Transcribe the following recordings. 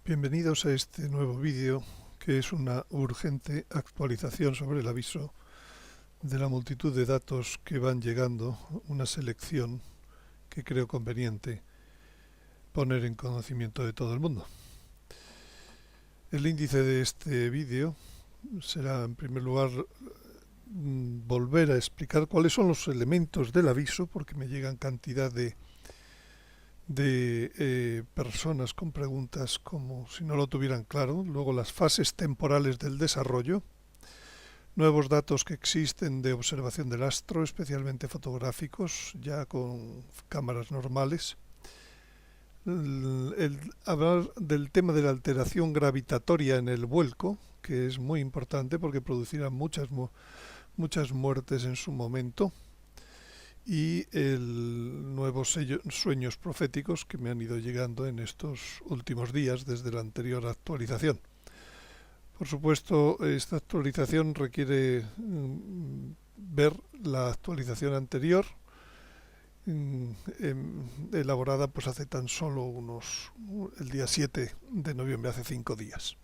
Bienvenidos a este nuevo vídeo que es una urgente actualización sobre el aviso de la multitud de datos que van llegando, una selección que creo conveniente poner en conocimiento de todo el mundo. El índice de este vídeo será, en primer lugar, volver a explicar cuáles son los elementos del aviso, porque me llegan cantidad de personas con preguntas como si no lo tuvieran claro. Luego las fases temporales del desarrollo, nuevos datos que existen de observación del astro, especialmente fotográficos, ya con cámaras normales. Hablar del tema de la alteración gravitatoria en el vuelco, que es muy importante porque producirá muchas muertes en su momento. Y el nuevos sueños proféticos que me han ido llegando en estos últimos días desde la anterior actualización. Por supuesto, esta actualización requiere ver la actualización anterior, elaborada pues hace tan solo el día 7 de noviembre, hace 5 días.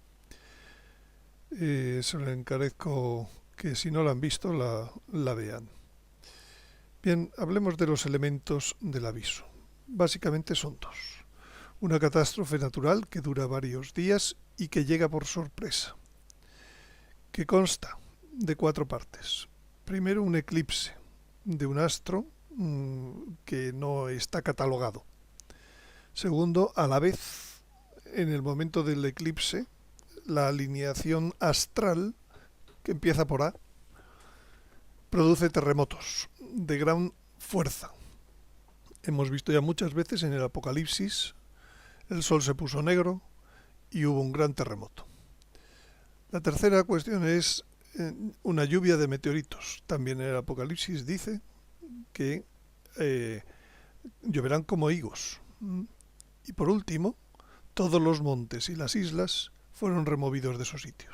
Se les encarezco que si no la han visto la vean. Bien, hablemos de los elementos del aviso. Básicamente son dos. Una catástrofe natural que dura varios días y que llega por sorpresa, que consta de 4 partes. Primero, un eclipse de un astro que no está catalogado. Segundo, a la vez, en el momento del eclipse, la alineación astral, que empieza por A, produce terremotos de gran fuerza. Hemos visto ya muchas veces en el Apocalipsis, el sol se puso negro y hubo un gran terremoto. La tercera cuestión es una lluvia de meteoritos. También en el Apocalipsis dice que lloverán como higos. Y por último, todos los montes y las islas fueron removidos de sus sitios.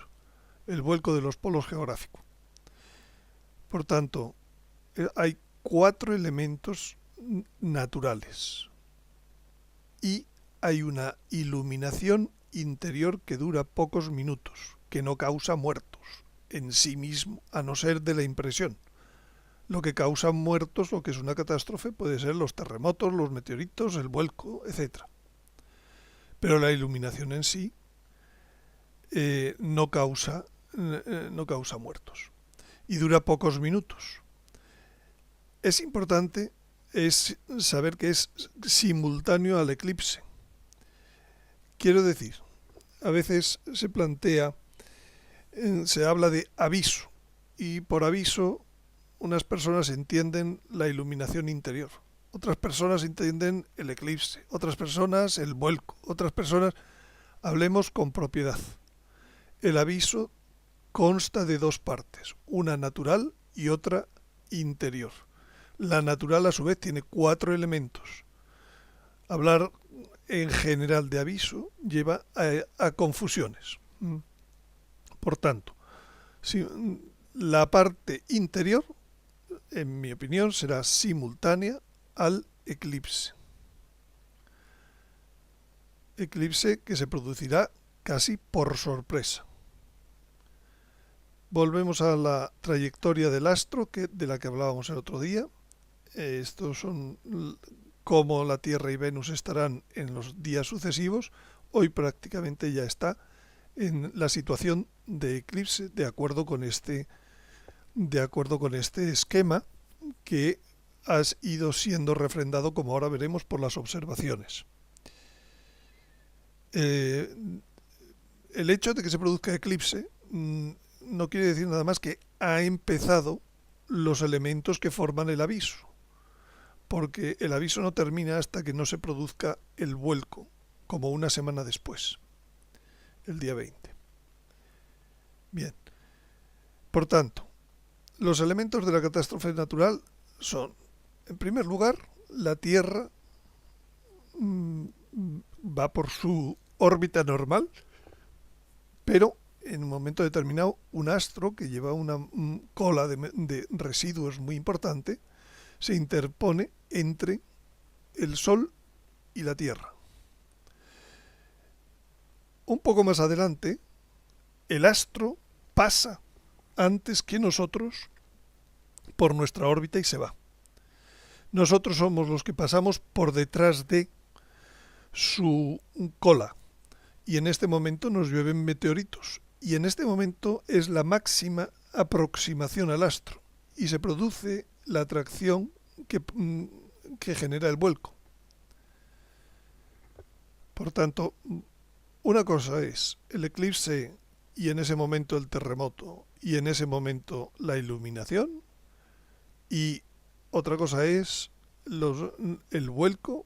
El vuelco de los polos geográficos. Por tanto, hay 4 elementos naturales y hay una iluminación interior que dura pocos minutos, que no causa muertos en sí mismo, a no ser de la impresión. Lo que causa muertos, lo que es una catástrofe, puede ser los terremotos, los meteoritos, el vuelco, etc. Pero la iluminación en sí no causa muertos y dura pocos minutos. Es importante saber que es simultáneo al eclipse. Quiero decir, a veces se habla de aviso, y por aviso unas personas entienden la iluminación interior, otras personas entienden el eclipse, otras personas el vuelco, otras personas... Hablemos con propiedad. El aviso consta de 2 partes, una natural y otra interior. La natural, a su vez, tiene 4 elementos. Hablar en general de aviso lleva a confusiones. Por tanto, la parte interior, en mi opinión, será simultánea al eclipse. Eclipse que se producirá casi por sorpresa. Volvemos a la trayectoria del astro de la que hablábamos el otro día. Estos son cómo la Tierra y Venus estarán en los días sucesivos. Hoy prácticamente ya está en la situación de eclipse de acuerdo con este esquema que ha ido siendo refrendado, como ahora veremos, por las observaciones. El hecho de que se produzca eclipse no quiere decir nada más que ha empezado los elementos que forman el aviso, porque el aviso no termina hasta que no se produzca el vuelco, como una semana después, el día 20. Bien, por tanto, los elementos de la catástrofe natural son, en primer lugar, la Tierra va por su órbita normal, pero en un momento determinado un astro que lleva una cola de residuos muy importante se interpone entre el Sol y la Tierra. un poco más adelante, el astro pasa antes que nosotros por nuestra órbita y se va. Nosotros somos los que pasamos por detrás de su cola y en este momento nos llueven meteoritos y en este momento es la máxima aproximación al astro y se produce la atracción que genera el vuelco. Por tanto, una cosa es el eclipse y en ese momento el terremoto y en ese momento la iluminación y otra cosa es el vuelco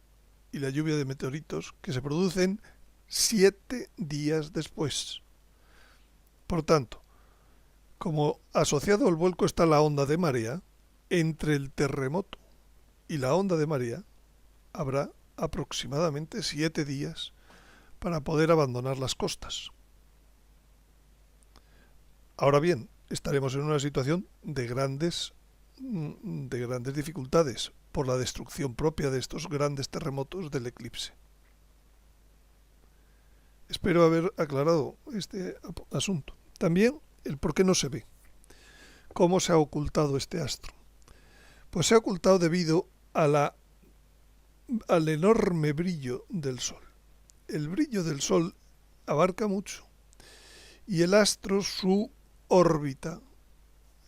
y la lluvia de meteoritos que se producen 7 días después. Por tanto, como asociado al vuelco está la onda de marea, entre el terremoto y la onda de marea habrá aproximadamente 7 días para poder abandonar las costas. Ahora bien, estaremos en una situación de grandes dificultades por la destrucción propia de estos grandes terremotos del eclipse. Espero haber aclarado este asunto. También el por qué no se ve. ¿Cómo se ha ocultado este astro? Pues se ha ocultado debido al enorme brillo del Sol. El brillo del Sol abarca mucho y el astro, su órbita,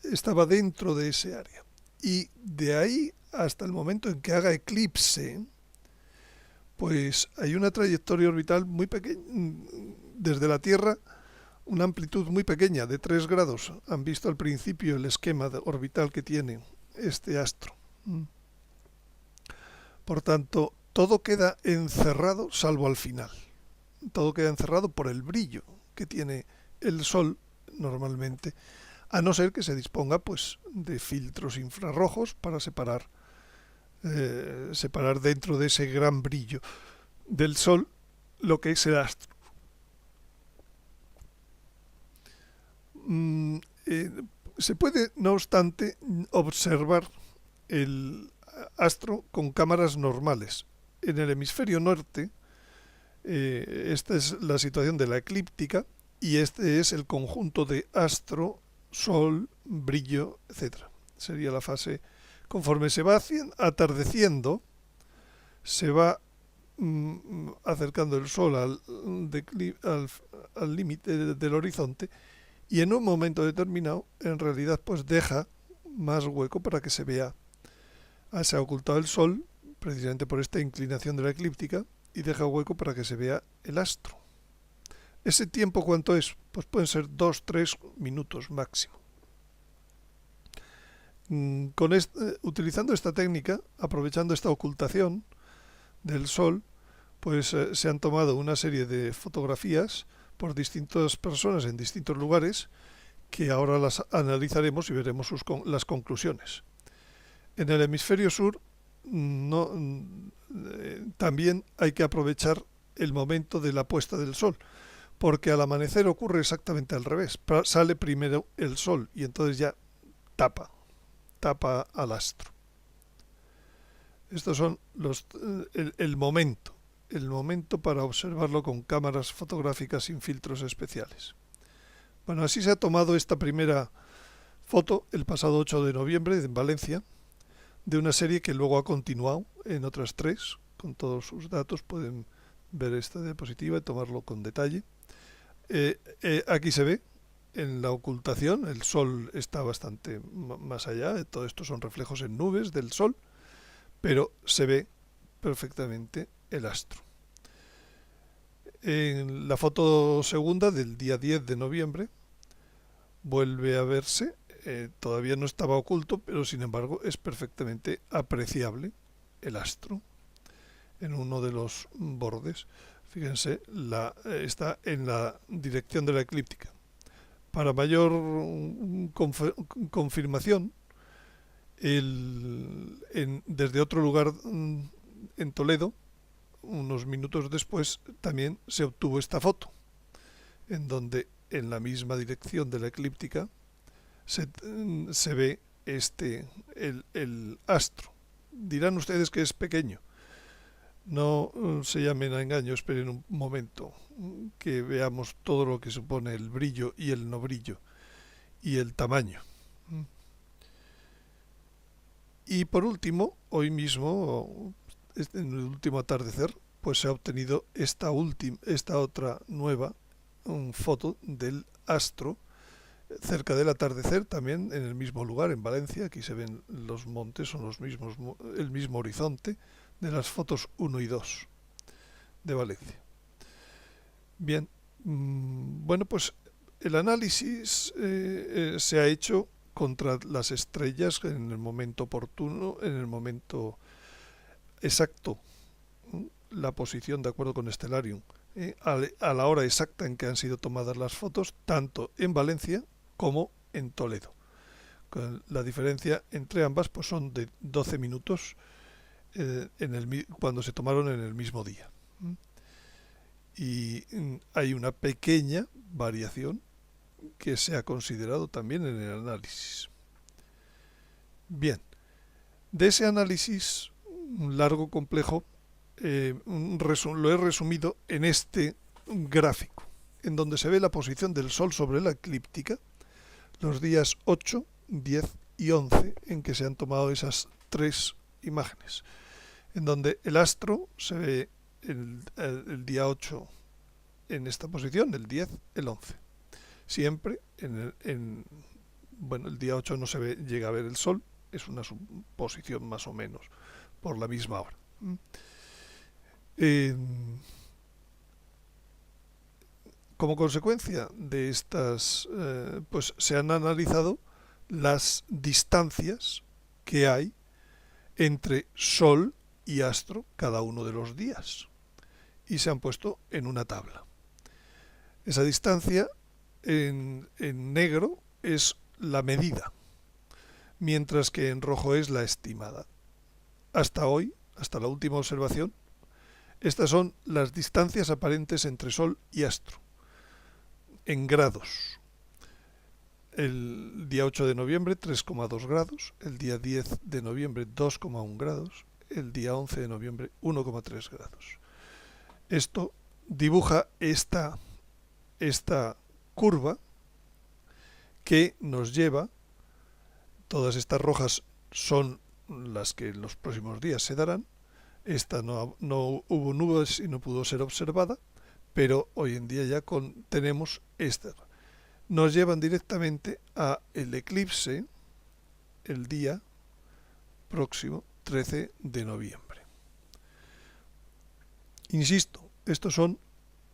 estaba dentro de ese área. Y de ahí hasta el momento en que haga eclipse, pues hay una trayectoria orbital muy pequeña, desde la Tierra, una amplitud muy pequeña, de 3 grados. Han visto al principio el esquema orbital que tiene este astro. Por tanto, todo queda encerrado salvo al final. Todo queda encerrado por el brillo que tiene el Sol normalmente, a no ser que se disponga pues de filtros infrarrojos para separar dentro de ese gran brillo del Sol lo que es el astro. Se puede, no obstante, observar el astro con cámaras normales. En el hemisferio norte, esta es la situación de la eclíptica y este es el conjunto de astro, sol, brillo, etc. Sería la fase. Conforme se va atardeciendo, se va acercando el sol al límite del horizonte y en un momento determinado, en realidad, pues deja más hueco para que se vea. Se ha ocultado el sol, precisamente por esta inclinación de la eclíptica, y deja hueco para que se vea el astro. ¿Ese tiempo cuánto es? Pues pueden ser 2-3 minutos máximo. Utilizando esta técnica, aprovechando esta ocultación del Sol, pues se han tomado una serie de fotografías por distintas personas en distintos lugares que ahora las analizaremos y veremos las conclusiones. En el hemisferio sur también hay que aprovechar el momento de la puesta del Sol, porque al amanecer ocurre exactamente al revés. Sale primero el Sol y entonces ya tapa al astro. Estos son el momento para observarlo con cámaras fotográficas sin filtros especiales. Bueno, así se ha tomado esta primera foto el pasado 8 de noviembre en Valencia, de una serie que luego ha continuado en otras 3, con todos sus datos. Pueden ver esta diapositiva y tomarlo con detalle. Aquí se ve en la ocultación, el Sol está bastante más allá, todo esto son reflejos en nubes del Sol, pero se ve perfectamente el astro. En la foto segunda del día 10 de noviembre vuelve a verse, todavía no estaba oculto, pero sin embargo es perfectamente apreciable el astro en uno de los bordes. Fíjense, está en la dirección de la eclíptica. Para mayor confirmación, desde otro lugar en Toledo, unos minutos después, también se obtuvo esta foto, en donde en la misma dirección de la eclíptica se ve el astro. Dirán ustedes que es pequeño. No se llamen a engaño, esperen un momento que veamos todo lo que supone el brillo y el no brillo y el tamaño. Y por último, hoy mismo, en el último atardecer, pues se ha obtenido esta otra nueva foto del astro cerca del atardecer, también en el mismo lugar, en Valencia. Aquí se ven los montes, son los mismos, el mismo horizonte de las fotos 1 y 2 de Valencia. Bien, bueno, pues el análisis se ha hecho contra las estrellas en el momento oportuno, en el momento exacto, la posición de acuerdo con Stellarium, a la hora exacta en que han sido tomadas las fotos, tanto en Valencia como en Toledo. La diferencia entre ambas pues son de 12 minutos cuando se tomaron en el mismo día. Y hay una pequeña variación que se ha considerado también en el análisis. Bien, de ese análisis largo, complejo, lo he resumido en este gráfico, en donde se ve la posición del Sol sobre la eclíptica, los días 8, 10 y 11 en que se han tomado esas tres imágenes, en donde el astro se ve el día 8 en esta posición, el 10, el 11. Siempre bueno, el día 8 no se llega a ver el Sol, es una suposición más o menos por la misma hora. Como consecuencia de estas, pues se han analizado las distancias que hay entre Sol y astro cada uno de los días y se han puesto en una tabla. Esa distancia en negro es la medida, mientras que en rojo es la estimada. Hasta hoy, hasta la última observación, estas son las distancias aparentes entre Sol y astro, en grados. El día 8 de noviembre 3,2 grados, el día 10 de noviembre 2,1 grados, el día 11 de noviembre 1,3 grados. Esto dibuja esta curva que nos lleva, todas estas rojas son las que en los próximos días se darán, esta no hubo nubes y no pudo ser observada, pero hoy en día ya tenemos esta. Nos llevan directamente a el eclipse el día próximo 13 de noviembre. Insisto, estos son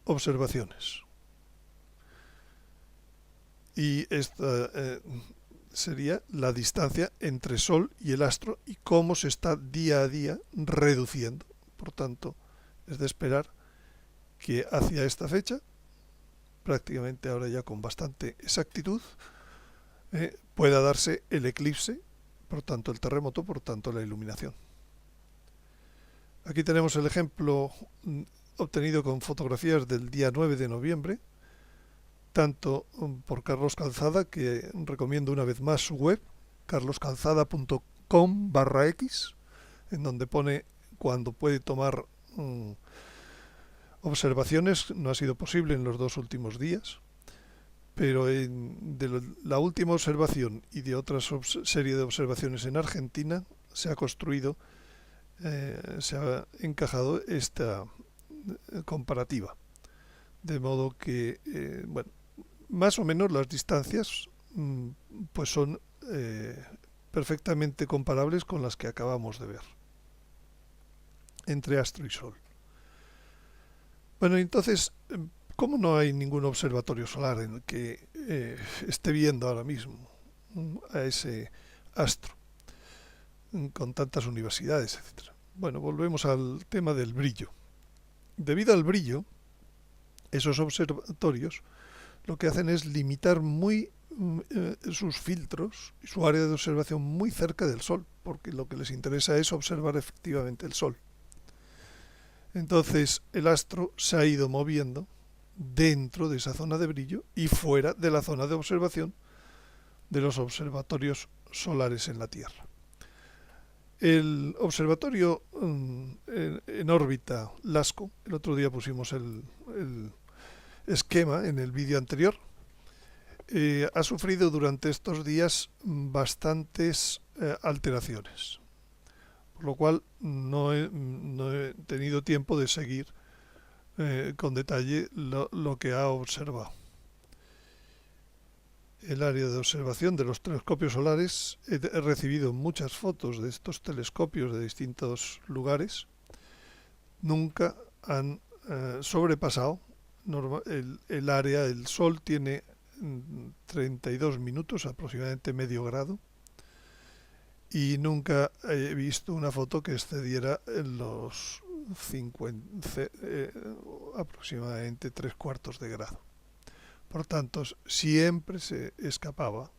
observaciones. Y esta sería la distancia entre Sol y el astro y cómo se está día a día reduciendo. Por tanto, es de esperar que hacia esta fecha, prácticamente ahora ya con bastante exactitud, pueda darse el eclipse, por tanto el terremoto, por tanto la iluminación. Aquí tenemos el ejemplo obtenido con fotografías del día 9 de noviembre, tanto por Carlos Calzada, que recomiendo una vez más su web, carloscalzada.com/x, en donde pone cuando puede tomar observaciones. No ha sido posible en los 2 últimos días, pero de la última observación y de otra serie de observaciones en Argentina se ha construido, se ha encajado esta comparativa. De modo que, bueno, más o menos las distancias pues son perfectamente comparables con las que acabamos de ver entre astro y Sol. Bueno, entonces, ¿cómo no hay ningún observatorio solar en el que esté viendo ahora mismo a ese astro con tantas universidades, etcétera? Bueno, volvemos al tema del brillo. Debido al brillo, esos observatorios lo que hacen es limitar sus filtros y su área de observación muy cerca del Sol, porque lo que les interesa es observar efectivamente el Sol. Entonces el astro se ha ido moviendo dentro de esa zona de brillo y fuera de la zona de observación de los observatorios solares en la Tierra. El observatorio en órbita LASCO, el otro día pusimos el esquema en el vídeo anterior, ha sufrido durante estos días bastantes alteraciones, por lo cual no he tenido tiempo de seguir con detalle lo que ha observado. El área de observación de los telescopios solares, he recibido muchas fotos de estos telescopios de distintos lugares, nunca han sobrepasado el área. El Sol tiene 32 minutos, aproximadamente medio grado, y nunca he visto una foto que excediera los 50, aproximadamente 3/4 de grado. Por tanto, siempre se escapaba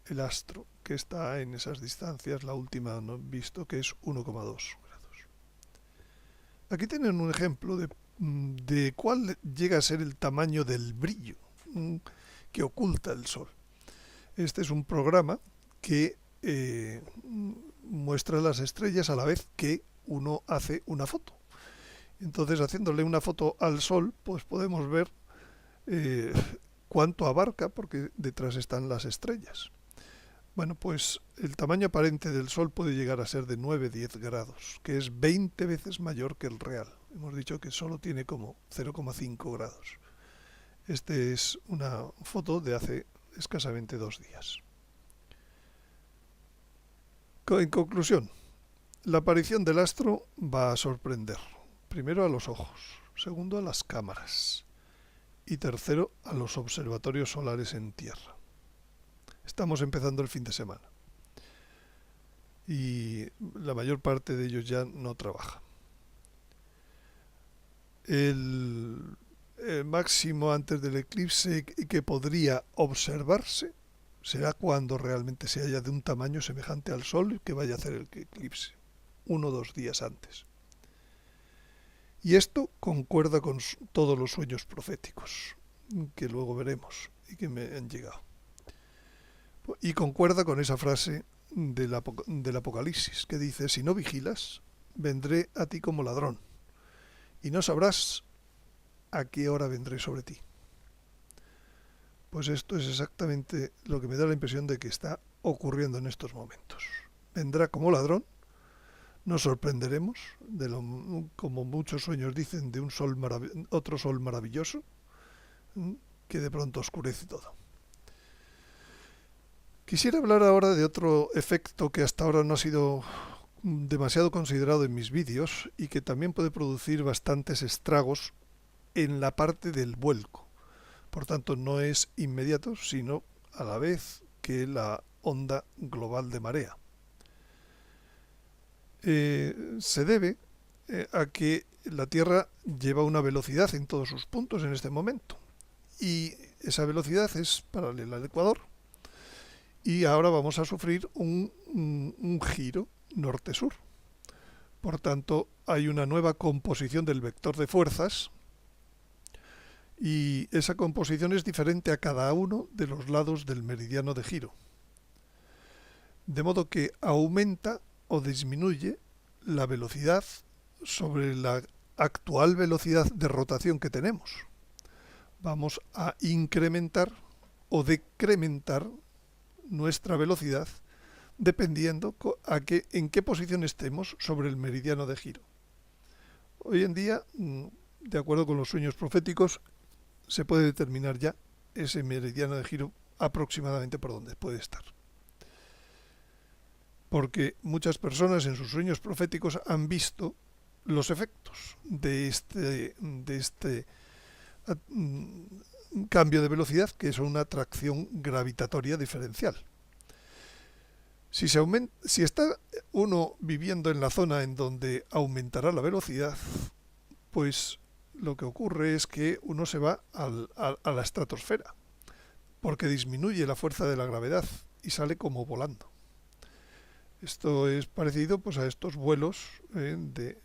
el astro que está en esas distancias. La última no he visto que es 1,2 grados. Aquí tienen un ejemplo de cuál llega a ser el tamaño del brillo que oculta el Sol. Este es un programa que muestra las estrellas a la vez que uno hace una foto. Entonces, haciéndole una foto al Sol, pues podemos ver cuánto abarca, porque detrás están las estrellas. Bueno, pues el tamaño aparente del Sol puede llegar a ser de 9-10 grados, que es 20 veces mayor que el real. Hemos dicho que solo tiene como 0,5 grados. Este es una foto de hace escasamente 2 días. En conclusión, la aparición del astro va a sorprender. Primero a los ojos, segundo a las cámaras y tercero a los observatorios solares en tierra. Estamos empezando el fin de semana y la mayor parte de ellos ya no trabaja. El máximo antes del eclipse que podría observarse será cuando realmente se haya de un tamaño semejante al Sol que vaya a hacer el eclipse, 1 o 2 días antes. Y esto concuerda con todos los sueños proféticos, que luego veremos y que me han llegado. Y concuerda con esa frase del Apocalipsis, que dice: si no vigilas, vendré a ti como ladrón, y no sabrás a qué hora vendré sobre ti. Pues esto es exactamente lo que me da la impresión de que está ocurriendo en estos momentos. Vendrá como ladrón. Nos sorprenderemos, como muchos sueños dicen, de otro sol maravilloso, que de pronto oscurece todo. Quisiera hablar ahora de otro efecto que hasta ahora no ha sido demasiado considerado en mis vídeos y que también puede producir bastantes estragos en la parte del vuelco. Por tanto, no es inmediato, sino a la vez que la onda global de marea. Se debe a que la Tierra lleva una velocidad en todos sus puntos en este momento, y esa velocidad es paralela al ecuador, y ahora vamos a sufrir un giro norte-sur. Por tanto, hay una nueva composición del vector de fuerzas, y esa composición es diferente a cada uno de los lados del meridiano de giro, de modo que aumenta o disminuye la velocidad sobre la actual velocidad de rotación que tenemos. Vamos a incrementar o decrementar nuestra velocidad dependiendo en qué posición estemos sobre el meridiano de giro. Hoy en día, de acuerdo con los sueños proféticos, se puede determinar ya ese meridiano de giro aproximadamente por donde puede estar. Porque muchas personas en sus sueños proféticos han visto los efectos de este cambio de velocidad, que es una atracción gravitatoria diferencial. Si está uno viviendo en la zona en donde aumentará la velocidad, pues lo que ocurre es que uno se va a la estratosfera, porque disminuye la fuerza de la gravedad y sale como volando. Esto es parecido pues a estos vuelos de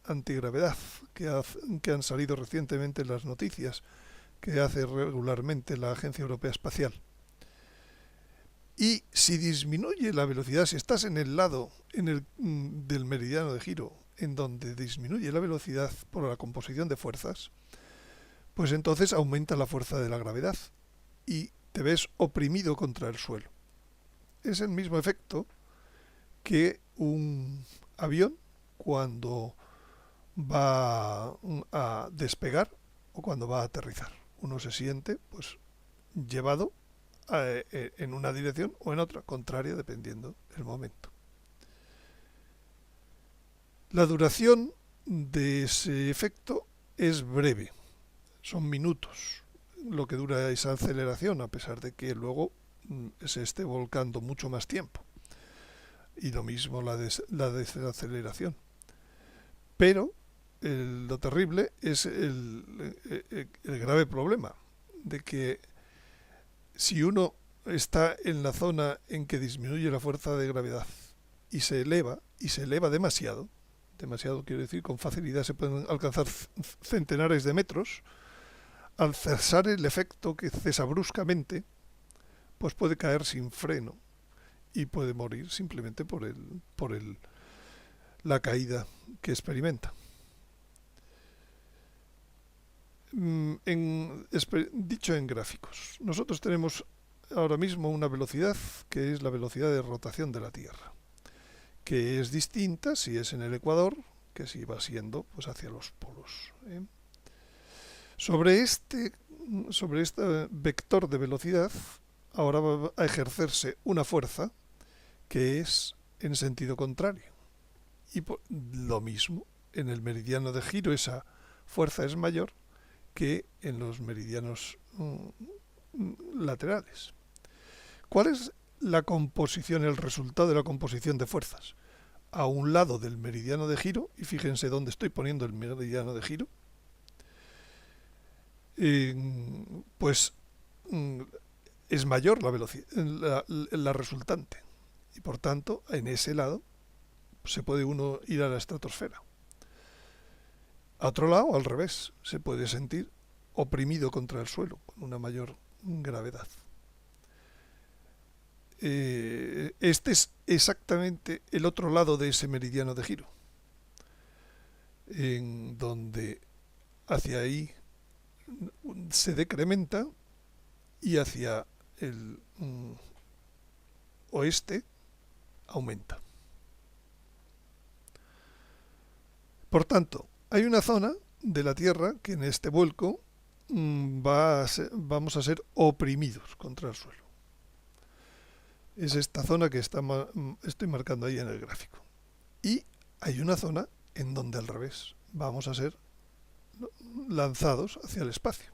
antigravedad que han salido recientemente en las noticias, que hace regularmente la Agencia Europea Espacial. Y si disminuye la velocidad, si estás en el lado del meridiano de giro en donde disminuye la velocidad por la composición de fuerzas, pues entonces aumenta la fuerza de la gravedad y te ves oprimido contra el suelo. Es el mismo efecto que un avión cuando va a despegar o cuando va a aterrizar. Uno se siente pues llevado en una dirección o en otra, contraria dependiendo del momento. La duración de ese efecto es breve, son minutos lo que dura esa aceleración, a pesar de que luego se esté volcando mucho más tiempo. Y lo mismo la desaceleración. Pero lo terrible es el grave problema de que si uno está en la zona en que disminuye la fuerza de gravedad y se eleva demasiado, demasiado quiero decir, con facilidad se pueden alcanzar centenares de metros, al cesar el efecto que cesa bruscamente, pues puede caer sin freno y puede morir simplemente por la caída que experimenta. Dicho en gráficos, nosotros tenemos ahora mismo una velocidad que es la velocidad de rotación de la Tierra, que es distinta si es en el ecuador que si va siendo pues hacia los polos. Sobre este vector de velocidad ahora va a ejercerse una fuerza que es en sentido contrario. Y lo mismo, en el meridiano de giro esa fuerza es mayor que en los meridianos laterales. ¿Cuál es la composición, el resultado de la composición de fuerzas? A un lado del meridiano de giro, y fíjense dónde estoy poniendo el meridiano de giro, pues es mayor la velocidad, la resultante. Y por tanto, en ese lado se puede uno ir a la estratosfera. A otro lado, al revés, se puede sentir oprimido contra el suelo, con una mayor gravedad. Este es exactamente el otro lado de ese meridiano de giro, en donde hacia ahí se decrementa y hacia el oeste aumenta. Por tanto, hay una zona de la Tierra que en este vuelco vamos a ser oprimidos contra el suelo. Es esta zona que estoy marcando ahí en el gráfico. Y hay una zona en donde al revés vamos a ser lanzados hacia el espacio.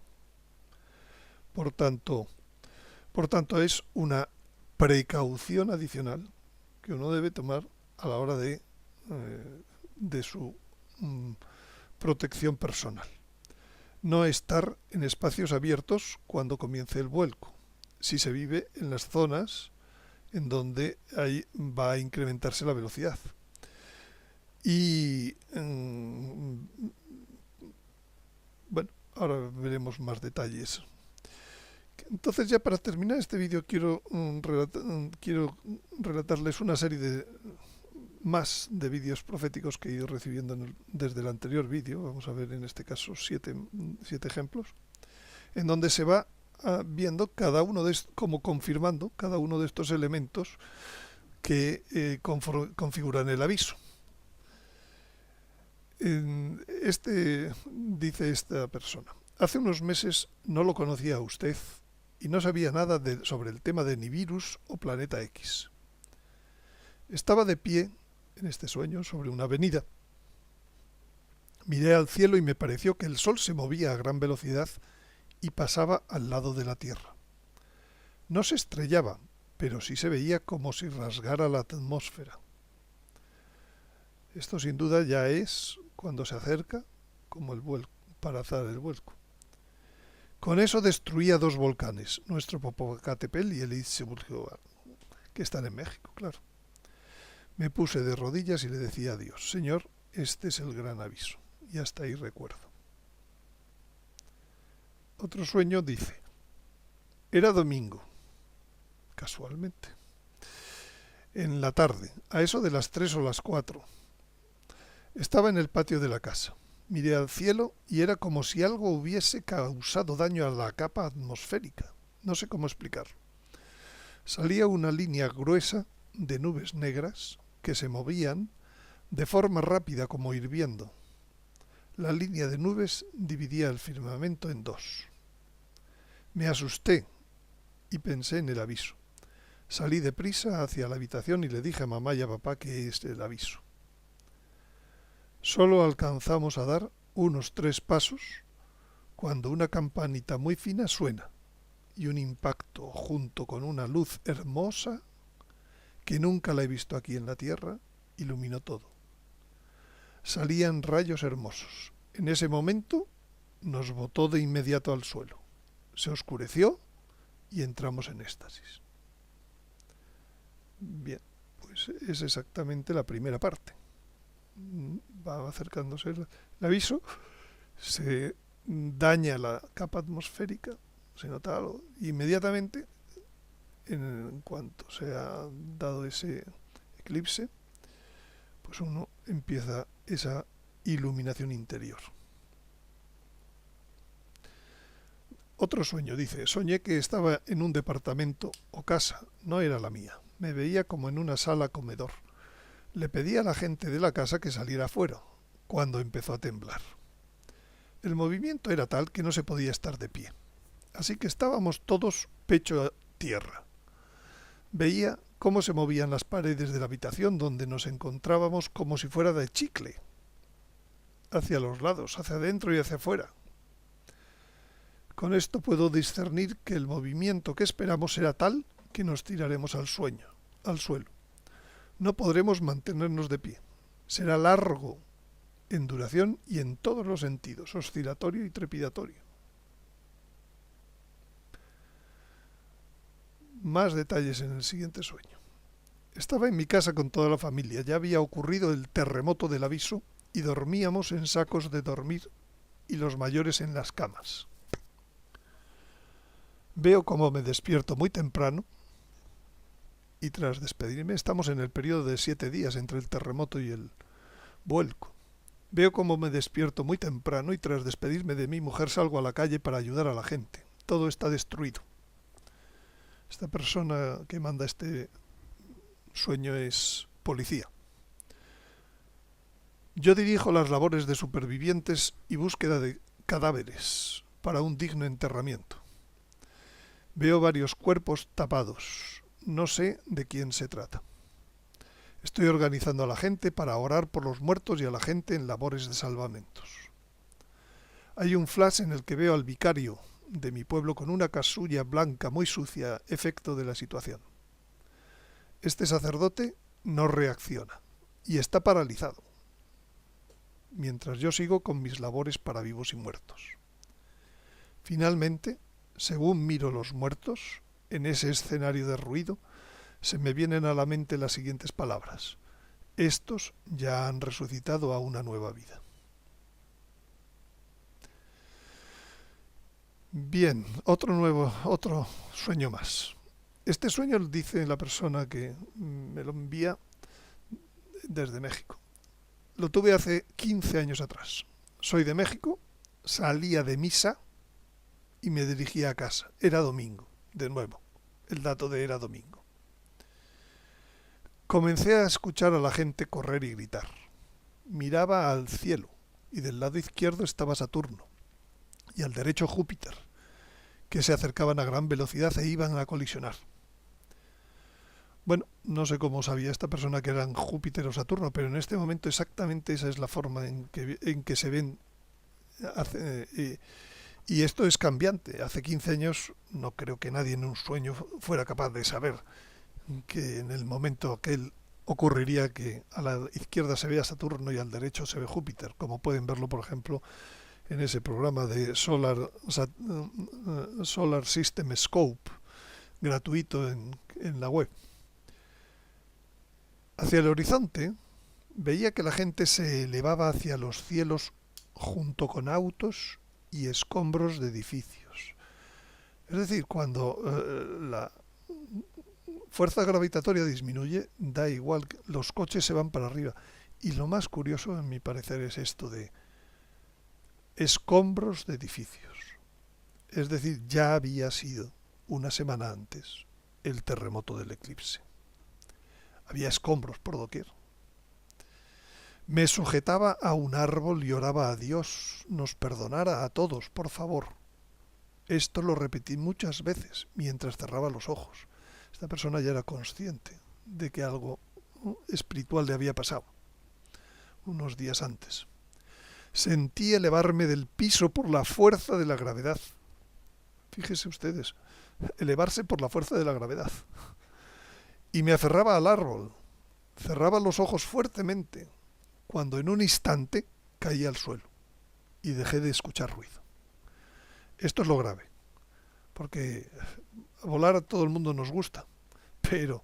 Por tanto es una precaución adicional que uno debe tomar a la hora de su protección personal. No estar en espacios abiertos cuando comience el vuelco, si se vive en las zonas en donde ahí va a incrementarse la velocidad. Y bueno, ahora veremos más detalles. Entonces, ya para terminar este vídeo quiero relatarles una serie más de vídeos proféticos que he ido recibiendo desde el anterior vídeo. Vamos a ver en este caso 7 ejemplos, en donde se va viendo cada uno como confirmando cada uno de estos elementos que configuran el aviso. Dice esta persona: hace unos meses no lo conocía a usted y no sabía nada sobre el tema de Nibiru o Planeta X. Estaba de pie en este sueño sobre una avenida. Miré al cielo y me pareció que el sol se movía a gran velocidad y pasaba al lado de la Tierra. No se estrellaba, pero sí se veía como si rasgara la atmósfera. Esto sin duda ya es cuando se acerca como el vuelco, para hacer el vuelco. Con eso destruía 2 volcanes, nuestro Popocatépetl y el Iztaccíhuatl, que están en México, claro. Me puse de rodillas y le decía a Dios: Señor, este es el gran aviso. Y hasta ahí recuerdo. Otro sueño dice: era domingo, casualmente. En la tarde, a eso de las 3 o las 4, estaba en el patio de la casa. Miré al cielo y era como si algo hubiese causado daño a la capa atmosférica. No sé cómo explicarlo. Salía una línea gruesa de nubes negras que se movían de forma rápida como hirviendo. La línea de nubes dividía el firmamento en dos. Me asusté y pensé en el aviso. Salí deprisa hacia la habitación y le dije a mamá y a papá que es el aviso. Solo alcanzamos a dar unos 3 pasos cuando una campanita muy fina suena y un impacto junto con una luz hermosa que nunca la he visto aquí en la tierra iluminó todo. Salían rayos hermosos. En ese momento nos botó de inmediato al suelo. Se oscureció y entramos en éxtasis. Bien, pues es exactamente la primera parte. Va acercándose el aviso, se daña la capa atmosférica, se nota algo, inmediatamente, en cuanto se ha dado ese eclipse, pues uno empieza esa iluminación interior. Otro sueño, dice, soñé que estaba en un departamento o casa, no era la mía, me veía como en una sala comedor. Le pedí a la gente de la casa que saliera afuera, cuando empezó a temblar. El movimiento era tal que no se podía estar de pie, así que estábamos todos pecho a tierra. Veía cómo se movían las paredes de la habitación donde nos encontrábamos como si fuera de chicle, hacia los lados, hacia adentro y hacia afuera. Con esto puedo discernir que el movimiento que esperamos será tal que nos tiraremos al suelo. No podremos mantenernos de pie. Será largo en duración y en todos los sentidos, oscilatorio y trepidatorio. Más detalles en el siguiente sueño. Estaba en mi casa con toda la familia. Ya había ocurrido el terremoto del aviso y dormíamos en sacos de dormir y los mayores en las camas. Veo cómo me despierto muy temprano y tras despedirme, estamos en el periodo de 7 días entre el terremoto y el vuelco. Veo cómo me despierto muy temprano y tras despedirme de mi mujer salgo a la calle para ayudar a la gente. Todo está destruido. Esta persona que manda este sueño es policía. Yo dirijo las labores de supervivientes y búsqueda de cadáveres para un digno enterramiento. Veo varios cuerpos tapados. No sé de quién se trata. Estoy organizando a la gente para orar por los muertos y a la gente en labores de salvamentos. Hay un flash en el que veo al vicario de mi pueblo con una casulla blanca muy sucia, efecto de la situación. Este sacerdote no reacciona y está paralizado, mientras yo sigo con mis labores para vivos y muertos. Finalmente, según miro los muertos, en ese escenario de ruido, se me vienen a la mente las siguientes palabras. Estos ya han resucitado a una nueva vida. Bien, otro sueño más. Este sueño lo dice la persona que me lo envía desde México. Lo tuve hace 15 años atrás. Soy de México, salía de misa y me dirigía a casa. Era domingo, de nuevo. El dato de era domingo. Comencé a escuchar a la gente correr y gritar. Miraba al cielo y del lado izquierdo estaba Saturno y al derecho Júpiter, que se acercaban a gran velocidad e iban a colisionar. Bueno, no sé cómo sabía esta persona que eran Júpiter o Saturno, pero en este momento exactamente esa es la forma en que se ven. Y esto es cambiante. Hace 15 años no creo que nadie en un sueño fuera capaz de saber que en el momento aquel ocurriría que a la izquierda se vea Saturno y al derecho se ve Júpiter, como pueden verlo, por ejemplo, en ese programa de Solar System Scope, gratuito en la web. Hacia el horizonte veía que la gente se elevaba hacia los cielos junto con autos y escombros de edificios. Es decir, cuando fuerza gravitatoria disminuye, da igual, los coches se van para arriba. Y lo más curioso, en mi parecer, es esto de escombros de edificios. Es decir, ya había sido una semana antes el terremoto del eclipse. Había escombros por doquier. Me sujetaba a un árbol y oraba a Dios nos perdonara a todos, por favor. Esto lo repetí muchas veces mientras cerraba los ojos. Esta persona ya era consciente de que algo espiritual le había pasado unos días antes. Sentí elevarme del piso por la fuerza de la gravedad. Fíjense ustedes, elevarse por la fuerza de la gravedad. Y me aferraba al árbol. Cerraba los ojos fuertemente, cuando en un instante caí al suelo y dejé de escuchar ruido. Esto es lo grave, porque volar a todo el mundo nos gusta, pero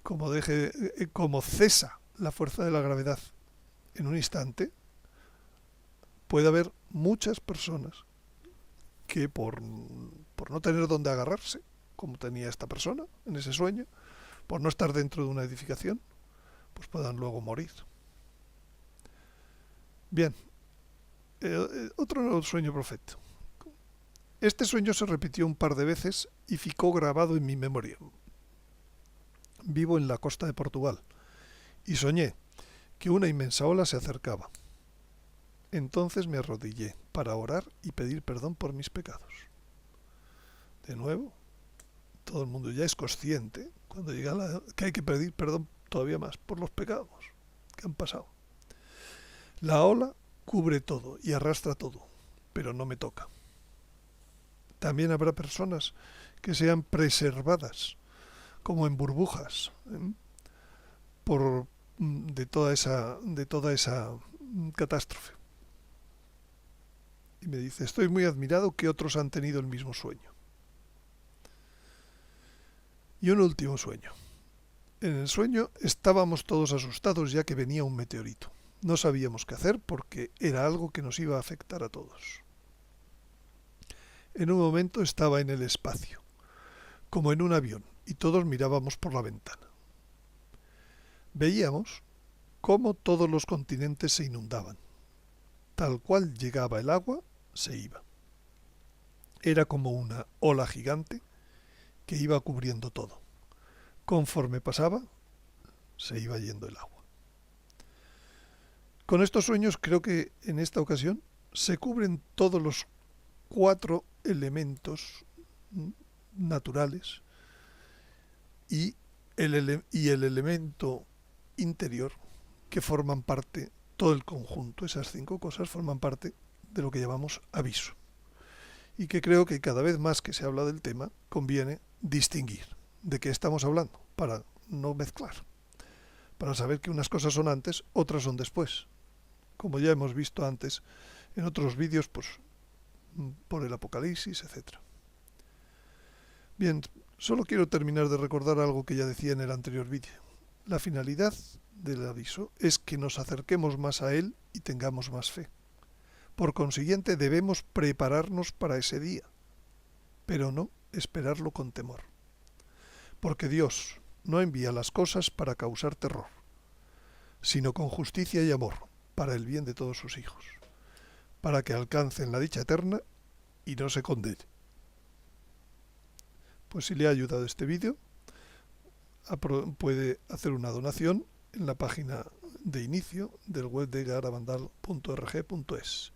como cesa la fuerza de la gravedad en un instante, puede haber muchas personas que por no tener dónde agarrarse, como tenía esta persona en ese sueño, por no estar dentro de una edificación, pues puedan luego morir. Bien, otro sueño profético. Este sueño se repitió un par de veces y ficó grabado en mi memoria. Vivo en la costa de Portugal y soñé que una inmensa ola se acercaba. Entonces me arrodillé para orar y pedir perdón por mis pecados. De nuevo, todo el mundo ya es consciente cuando llega que hay que pedir perdón todavía más por los pecados que han pasado. La ola cubre todo y arrastra todo, pero no me toca. También habrá personas que sean preservadas, como en burbujas, de toda esa catástrofe. Y me dice, estoy muy admirado que otros han tenido el mismo sueño. Y un último sueño. En el sueño estábamos todos asustados ya que venía un meteorito. No sabíamos qué hacer porque era algo que nos iba a afectar a todos. En un momento estaba en el espacio, como en un avión, y todos mirábamos por la ventana. Veíamos cómo todos los continentes se inundaban. Tal cual llegaba el agua, se iba. Era como una ola gigante que iba cubriendo todo. Conforme pasaba, se iba yendo el agua. Con estos sueños creo que en esta ocasión se cubren todos los 4 elementos naturales y el elemento interior que forman parte, todo el conjunto, esas 5 cosas forman parte de lo que llamamos aviso. Y que creo que cada vez más que se habla del tema conviene distinguir de qué estamos hablando para no mezclar, para saber que unas cosas son antes, otras son después. Como ya hemos visto antes en otros vídeos, pues por el Apocalipsis, etc. Bien, solo quiero terminar de recordar algo que ya decía en el anterior vídeo. La finalidad del aviso es que nos acerquemos más a él y tengamos más fe. Por consiguiente, debemos prepararnos para ese día, pero no esperarlo con temor. Porque Dios no envía las cosas para causar terror, sino con justicia y amor, para el bien de todos sus hijos, para que alcancen la dicha eterna y no se condenen. Pues si le ha ayudado este vídeo, puede hacer una donación en la página de inicio del web de garabandal.org.es.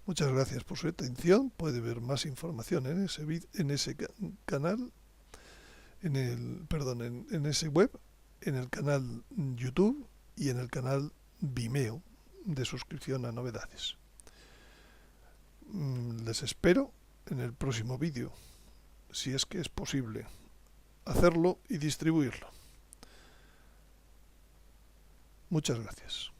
Muchas gracias por su atención. Puede ver más información en ese canal, en ese web, en el canal YouTube y en el canal Vimeo de suscripción a novedades. Les espero en el próximo vídeo, si es que es posible hacerlo y distribuirlo. Muchas gracias.